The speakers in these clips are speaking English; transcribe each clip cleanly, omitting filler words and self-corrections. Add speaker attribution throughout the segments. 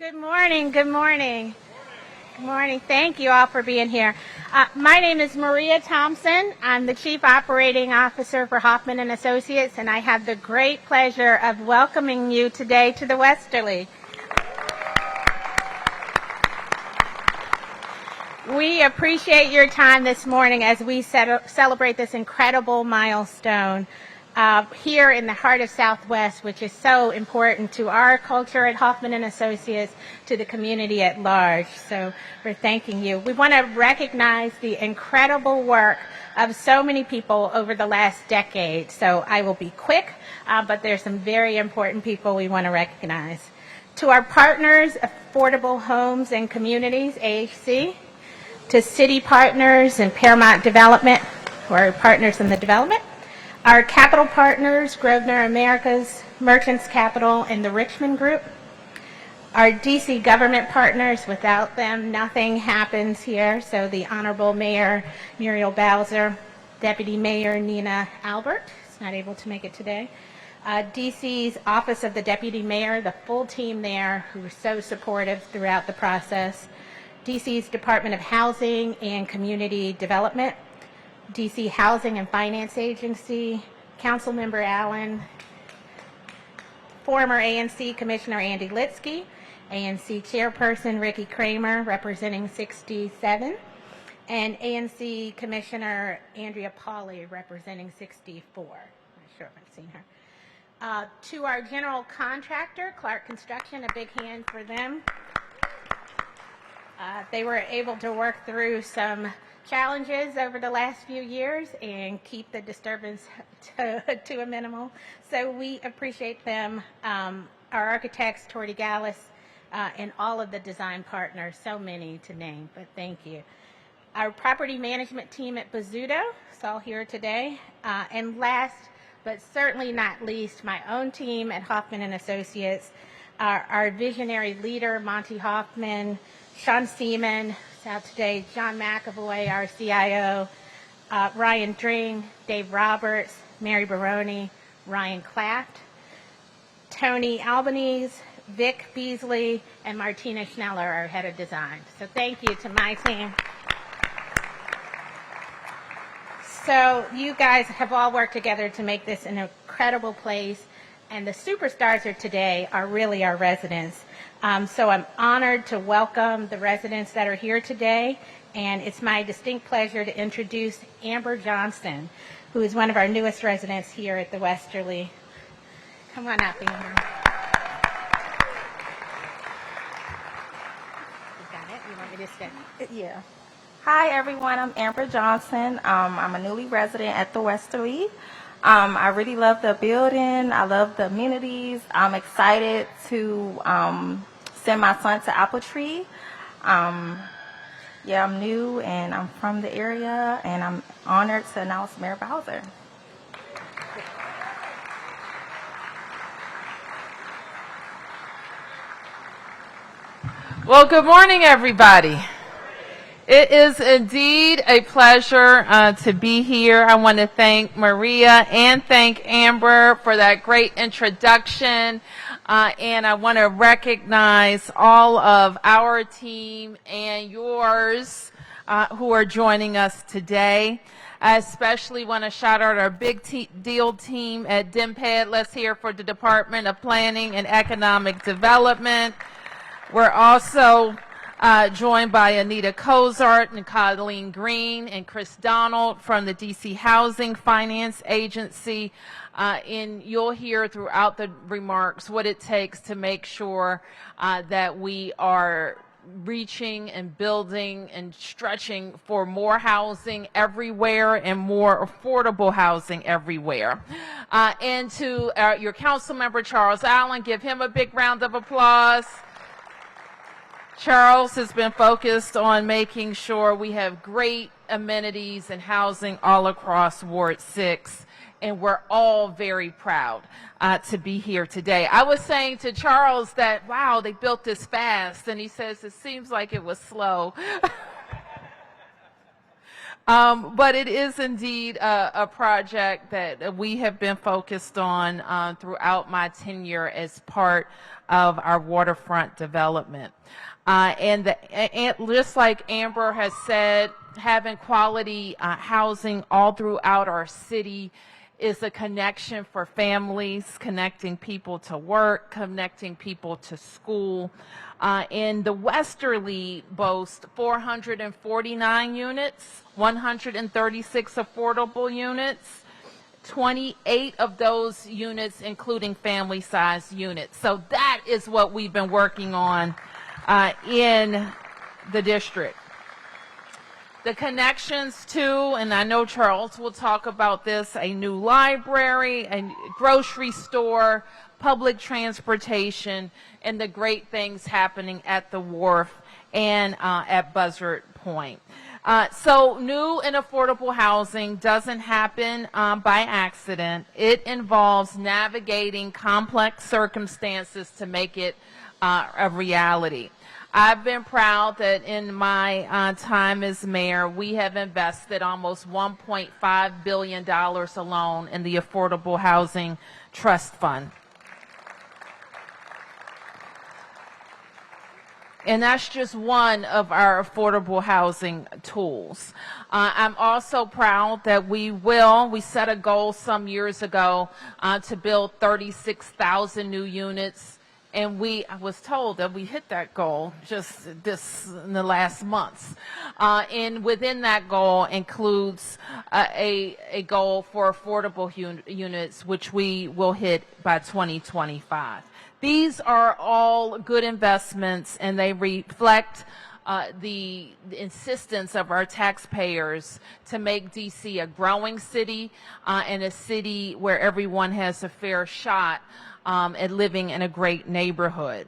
Speaker 1: Good morning. Good morning. Good morning. Thank you all for being here. My name is Maria Thompson. I'm the Chief Operating Officer for Hoffman and Associates, and I have the great pleasure of welcoming you today to the Westerly. We appreciate your time this morning as we celebrate this incredible milestone here in the heart of Southwest, which is so important to our culture at Hoffman and Associates, to the community at large. So we're thanking you. We want to recognize the incredible work of so many people over the last decade. So I will be quick, but there's some very important people we want to recognize. To our partners, Affordable Homes and Communities, AHC, to city partners and Paramount Development, who are partners in the development, our capital partners, Grosvenor Americas, Merchants Capital, and the Richmond Group, our DC government partners. Without them, nothing happens here. So the Honorable Mayor Muriel Bowser, Deputy Mayor Nina Albert is not able to make it today, DC's Office of the Deputy Mayor, the full team there who were so supportive throughout the process, DC's Department of Housing and Community Development, DC Housing and Finance Agency, Councilmember Allen, former ANC Commissioner Andy Litsky, ANC Chairperson Ricky Kramer representing 67, and ANC Commissioner Andrea Pauley representing 64. I'm not sure if I've seen her. To our general contractor, Clark Construction, a big hand for them. They were able to work through some challenges over the last few years and keep the disturbance to a minimal. So we appreciate them, our architects, Torty Gallus, and all of the design partners, so many to name, but thank you. Our property management team at Bozzuto is all here today. And last, but certainly not least, my own team at Hoffman and Associates, our visionary leader, Monty Hoffman, Sean Seaman, out today, John McAvoy, our CIO, Ryan Dring, Dave Roberts, Mary Baroni, Ryan Claft, Tony Albanese, Vic Beasley, and Martina Schneller, our head of design. So thank you to my team. So you guys have all worked together to make this an incredible place, and the superstars of today are really our residents. So I'm honored to welcome the residents that are here today, and it's my distinct pleasure to introduce Amber Johnson, who is one of our newest residents here at the Westerly. Come on up, Amber. You got it? You want me to stay?
Speaker 2: Yeah. Hi, everyone. I'm Amber Johnson. I'm a newly resident at the Westerly. I really love the building. I love the amenities. I'm excited to send my son to Apple Tree. I'm new and I'm from the area, and I'm honored to announce Mayor Bowser.
Speaker 3: Well, good morning, everybody. It is indeed a pleasure to be here. I want to thank Maria and thank Amber for that great introduction. And I want to recognize all of our team and yours who are joining us today. I especially want to shout out our big deal team at DMPED. Let's hear for the Department of Planning and Economic Development. We're also joined by Anita Cozart and Colleen Green and Chris Donald from the DC Housing Finance Agency. And you'll hear throughout the remarks what it takes to make sure that we are reaching and building and stretching for more housing everywhere and more affordable housing everywhere. And to your council member, Charles Allen, give him a big round of applause. Charles has been focused on making sure we have great amenities and housing all across Ward 6, and we're all very proud to be here today. I was saying to Charles that, wow, they built this fast, and he says it seems like it was slow. But it is indeed a project that we have been focused on throughout my tenure as part of our waterfront development. And just like Amber has said, having quality housing all throughout our city is a connection for families, connecting people to work, connecting people to school. And the Westerly boasts 449 units, 136 affordable units, 28 of those units including family-sized units. So that is what we've been working on in the district. The connections to, and I know Charles will talk about this, a new library, a grocery store, public transportation, and the great things happening at the wharf and at Buzzard Point. So new and affordable housing doesn't happen by accident. It involves navigating complex circumstances to make it a reality. I've been proud that in my time as mayor, we have invested almost $1.5 billion alone in the Affordable Housing Trust Fund. And that's just one of our affordable housing tools. I'm also proud that we set a goal some years ago to build 36,000 new units. And I was told that we hit that goal just in the last months. And within that goal includes a goal for affordable units, which we will hit by 2025. These are all good investments, and they reflect the insistence of our taxpayers to make D.C. a growing city and a city where everyone has a fair shot at living in a great neighborhood.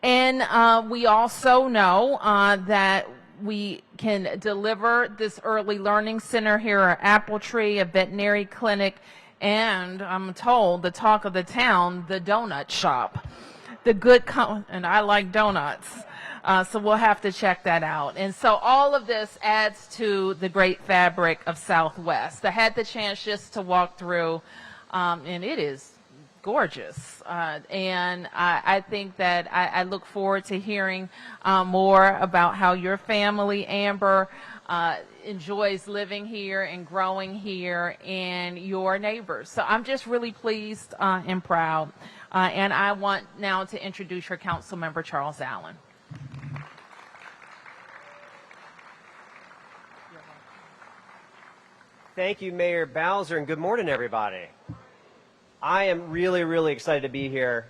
Speaker 3: And we also know that we can deliver this early learning center here at Apple Tree, a veterinary clinic, and I'm told the talk of the town, the donut shop. And I like donuts. So we'll have to check that out. And so all of this adds to the great fabric of Southwest. I had the chance just to walk through, and it is gorgeous. And I think that I look forward to hearing more about how your family, Amber, enjoys living here and growing here, and your neighbors. So I'm just really pleased and proud. And I want now to introduce your council member, Charles Allen.
Speaker 4: Thank you, Mayor Bowser, and good morning, everybody. I am really, really excited to be here.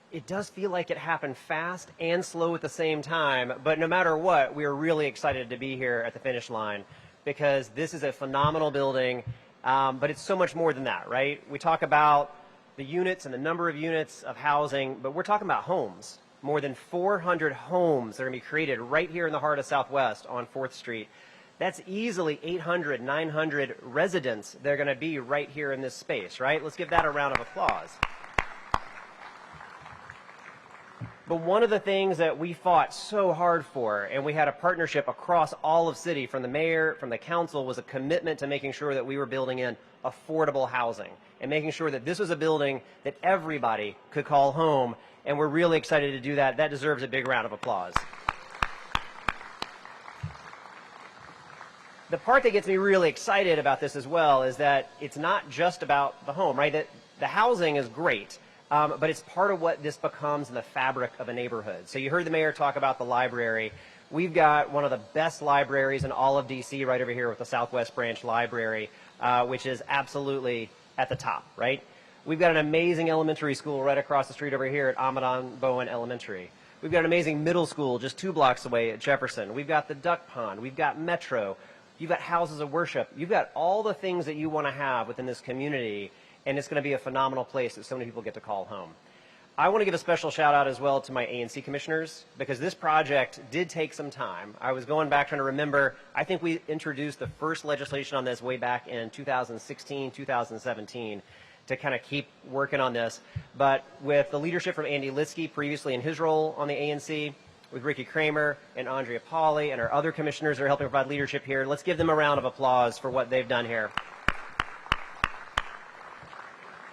Speaker 4: It does feel like it happened fast and slow at the same time, but no matter what, we are really excited to be here at the finish line because this is a phenomenal building, but it's so much more than that, right? We talk about the units and the number of units of housing, but we're talking about homes. More than 400 homes that are going to be created right here in the heart of Southwest on 4th Street. That's easily 800, 900 residents that are going to be right here in this space, right? Let's give that a round of applause. But one of the things that we fought so hard for, and we had a partnership across all of city, from the mayor, from the council, was a commitment to making sure that we were building in affordable housing and making sure that this was a building that everybody could call home, and we're really excited to do that. That deserves a big round of applause. The part that gets me really excited about this as well is that it's not just about the home, right? That the housing is great, but it's part of what this becomes in the fabric of a neighborhood. So you heard the mayor talk about the library. We've got one of the best libraries in all of D.C. right over here with the Southwest Branch Library, which is absolutely at the top, right? We've got an amazing elementary school right across the street over here at Amadon Bowen Elementary. We've got an amazing middle school just 2 blocks away at Jefferson. We've got the Duck Pond. We've got Metro. You've got houses of worship. You've got all the things that you want to have within this community, and it's going to be a phenomenal place that so many people get to call home. I want to give a special shout out as well to my ANC commissioners, because this project did take some time. I was going back trying to remember. I think we introduced the first legislation on this way back in 2016, 2017 to kind of keep working on this. But with the leadership from Andy Litsky previously in his role on the ANC, with Ricky Kramer and Andrea Pauly and our other commissioners that are helping provide leadership here. Let's give them a round of applause for what they've done here.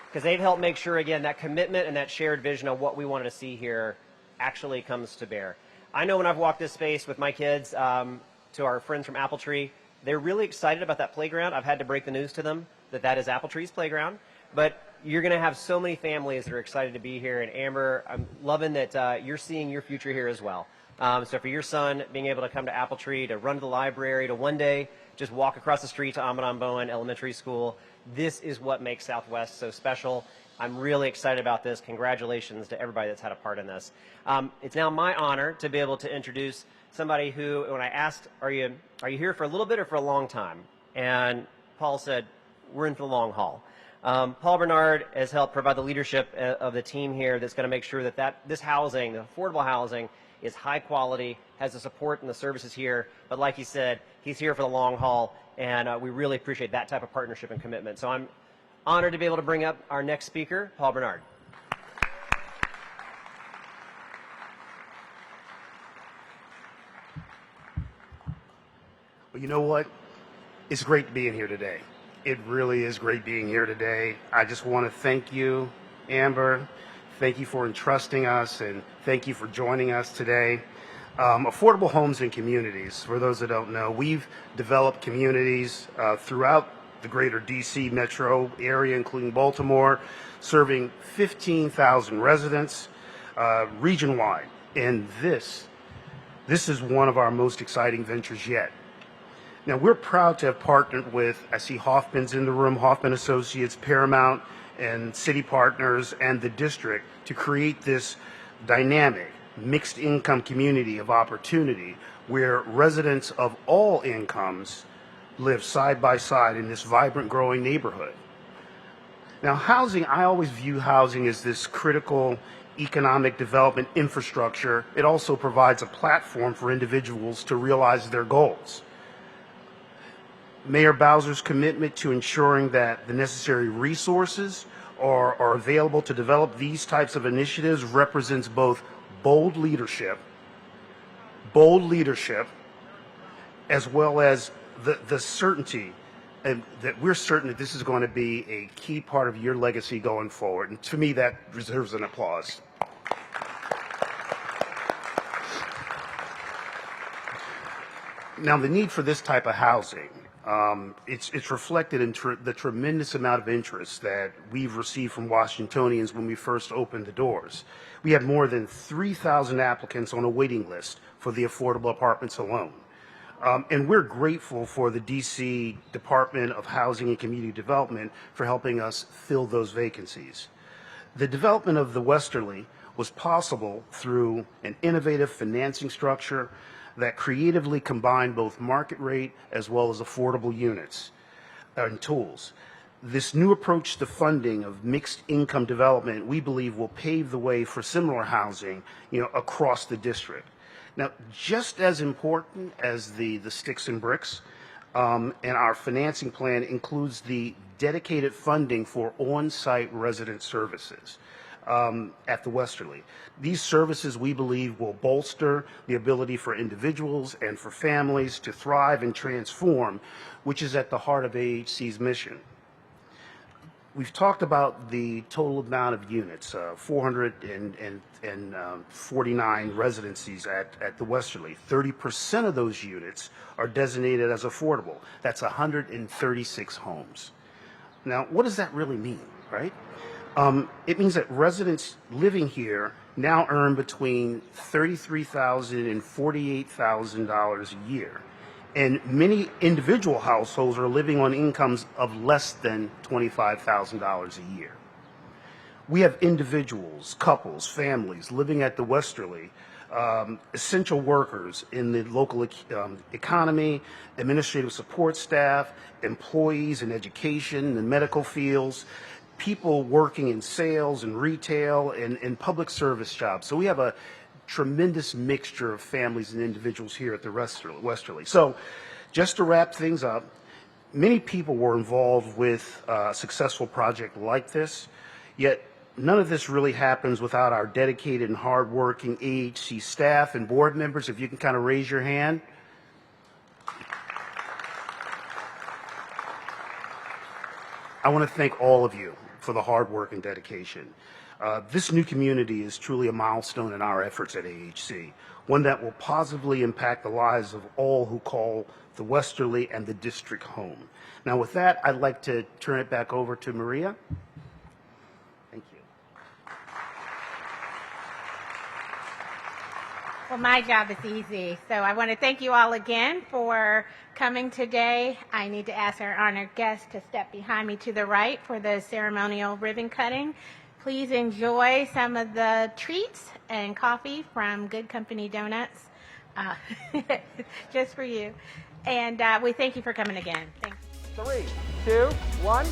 Speaker 4: Because they've helped make sure, again, that commitment and that shared vision of what we wanted to see here actually comes to bear. I know when I've walked this space with my kids, to our friends from Apple Tree, they're really excited about that playground. I've had to break the news to them that that is Apple Tree's playground. But you're going to have so many families that are excited to be here. And Amber, I'm loving that you're seeing your future here as well. So for your son, being able to come to Apple Tree, to run to the library, to one day just walk across the street to Amadon Bowen Elementary School, this is what makes Southwest so special. I'm really excited about this. Congratulations to everybody that's had a part in this. It's now my honor to be able to introduce somebody who, when I asked, are you here for a little bit or for a long time? And Paul said, we're in for the long haul. Paul Bernard has helped provide the leadership of the team here that's going to make sure that this housing, the affordable housing, is high quality, has the support and the services here. But like he said, he's here for the long haul, and we really appreciate that type of partnership and commitment. So I'm honored to be able to bring up our next speaker, Paul Bernard.
Speaker 5: Well, you know what? It's great being here today. It really is great being here today. I just want to thank you, Amber. Thank you for entrusting us, and thank you for joining us today. Affordable homes and communities, for those that don't know, we've developed communities throughout the greater D.C. metro area, including Baltimore, serving 15,000 residents region-wide. And this is one of our most exciting ventures yet. Now, we're proud to have partnered with, I see Hoffman's in the room, Hoffman Associates, Paramount, and city partners, and the district to create this dynamic, mixed income community of opportunity where residents of all incomes live side by side in this vibrant, growing neighborhood. Now, housing, I always view housing as this critical economic development infrastructure. It also provides a platform for individuals to realize their goals. Mayor Bowser's commitment to ensuring that the necessary resources are available to develop these types of initiatives represents both bold leadership, as well as the certainty that we're certain that this is going to be a key part of your legacy going forward. And to me, that deserves an applause. Now, the need for this type of housing, it's reflected in the tremendous amount of interest that we've received from Washingtonians when we first opened the doors. We had more than 3,000 applicants on a waiting list for the affordable apartments alone. And we're grateful for the D.C. Department of Housing and Community Development for helping us fill those vacancies. The development of the Westerly was possible through an innovative financing structure that creatively combined both market rate as well as affordable units and tools. This new approach to funding of mixed income development, we believe, will pave the way for similar housing, across the district. Now, just as important as the sticks and bricks, and our financing plan includes the dedicated funding for on-site resident services at the Westerly. These services, we believe, will bolster the ability for individuals and for families to thrive and transform, which is at the heart of AHC's mission. We've talked about the total amount of units, 449 residencies at the Westerly. 30% of those units are designated as affordable. That's 136 homes. Now, what does that really mean, right? It means that residents living here now earn between $33,000 and $48,000 a year. And many individual households are living on incomes of less than $25,000 a year. We have individuals, couples, families living at the Westerly, essential workers in the local economy, administrative support staff, employees in education and medical fields, people working in sales and retail and public service jobs. So we have a tremendous mixture of families and individuals here at the Westerly. So just to wrap things up, many people were involved with a successful project like this, yet none of this really happens without our dedicated and hardworking AHC staff and board members. If you can kind of raise your hand. I want to thank all of you for the hard work and dedication. This new community is truly a milestone in our efforts at AHC, one that will positively impact the lives of all who call the Westerly and the district home. Now, with that, I'd like to turn it back over to Maria. Thank you.
Speaker 1: Well, my job is easy. So I want to thank you all again for coming today. I need to ask our honored guest to step behind me to the right for the ceremonial ribbon cutting. Please enjoy some of the treats and coffee from Good Company Donuts, just for you. And we thank you for coming again. Thanks.
Speaker 4: 3, 2, 1.